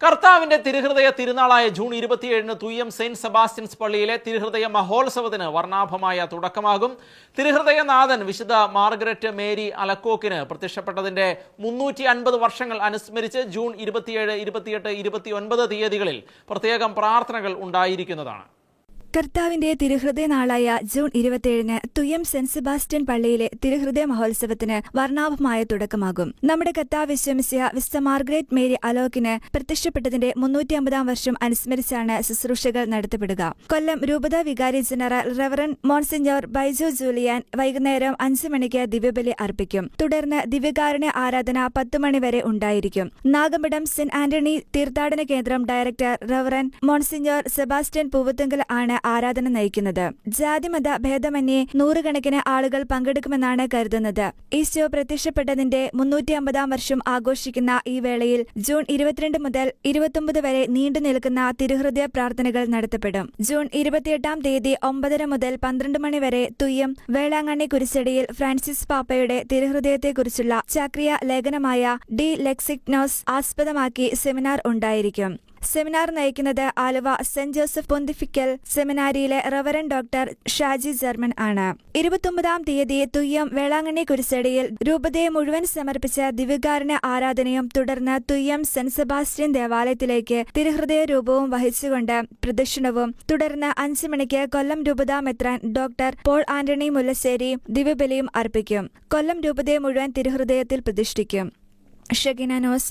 കർത്താവിന്റെ തിരുഹൃദയ തിരുനാളായ June 27 Thuyyam saint Sebastian's പള്ളിയിലെ തിരുഹൃദയ മഹോത്സവത്തിന് വർണ്ണാഭമായ തുടക്കമാകും. തിരുഹൃദയനാഥൻ വിശുദ്ധ മാർഗരറ്റ് മേരി അലക്കോക്കിന് പ്രത്യക്ഷപ്പെട്ടതിന്റെ 350 വർഷങ്ങൾ അനുസ്മരിച്ച് ജൂൺ 27, 28, 29 തീയതികളിൽ പ്രത്യേകം പ്രാർത്ഥനകൾ ഉണ്ടായിരിക്കുന്നതാണ്. കർത്താവിന്റെ തിരുഹൃദയ നാളായ ജൂൺ 27 തുയ്യം സെന്റ് സെബാസ്റ്റ്യൻ പള്ളിയിലെ തിരുഹൃദയ മഹോത്സവത്തിന് വർണ്ണാഭമായ തുടക്കമാകും. നമ്മുടെ കർത്താവ് വിശ്വസിയ വിശുദ്ധ മാർഗരറ്റ് മേരി അലോക്കിന് പ്രത്യക്ഷപ്പെട്ടതിന്റെ 350 വർഷം അനുസ്മരിച്ചാണ് ശുശ്രൂഷകൾ നടത്തപ്പെടുക. കൊല്ലം രൂപത വികാരി general reverend monsignor Baiju Julien വൈകുന്നേരം 5 മണിക്ക് ദിവ്യബലി അർപ്പിക്കും. തുടർന്ന് ദിവ്യകാരുണ്യ ആരാധന 10 മണി വരെ ഉണ്ടായിരിക്കും. നാഗമ്പടം സെന്റ് ആന്റണി തീർത്ഥാടന കേന്ദ്രം director reverend monsignor Sebastian Poovathunkal ആണ് ആരാധന നയിക്കുന്നത്. ജാതിമത ഭേദമന്യേ നൂറുകണക്കിന് ആളുകൾ പങ്കെടുക്കുമെന്നാണ് കരുതുന്നത്. ഈശോ പ്രത്യക്ഷപ്പെട്ടതിന്റെ 350 വർഷം ആഘോഷിക്കുന്ന ഈ വേളയിൽ ജൂൺ 22 മുതൽ 29 വരെ നീണ്ടു നിൽക്കുന്ന തിരുഹൃദയ പ്രാർത്ഥനകൾ നടത്തപ്പെടും. ജൂൺ 28 തീയതി 9:30 മുതൽ 12 മണി വരെ തുയ്യം വേളാങ്കണ്ണി കുരിശടിയിൽ ഫ്രാൻസിസ് പാപ്പയുടെ തിരുഹൃദയത്തെക്കുറിച്ചുള്ള ചാക്രിയ ലേഖനമായ ഡി ലെക്സിഗ്നോസ് ആസ്പദമാക്കി സെമിനാർ ഉണ്ടായിരിക്കും. സെമിനാർ നയിക്കുന്നത് ആലുവ സെന്റ് ജോസഫ് പൊന്തിഫിക്കൽ സെമിനാരിയിലെ റവറൻ ഡോക്ടർ ഷാജി ജർമൻ ആണ്. 29 തീയതി തുയ്യം വേളാങ്കണ്ണി കുരിശടിയിൽ രൂപതയെ മുഴുവൻ സമർപ്പിച്ച ദിവ്യകാരുണ്യ ആരാധനയും തുടർന്ന് തുയ്യം സെന്റ് സെബാസ്റ്റ്യൻ ദേവാലയത്തിലേക്ക് തിരുഹൃദയ രൂപവും വഹിച്ചുകൊണ്ട് പ്രദക്ഷിണവും തുടർന്ന് 5 മണിക്ക് കൊല്ലം രൂപത മെത്രാൻ ഡോക്ടർ പോൾ ആന്റണി മുല്ലശ്ശേരി ദിവ്യബലിയും അർപ്പിക്കും. കൊല്ലം രൂപതയെ മുഴുവൻ തിരുഹൃദയത്തിൽ പ്രതിഷ്ഠിക്കും. ഷഗിന നോസ്.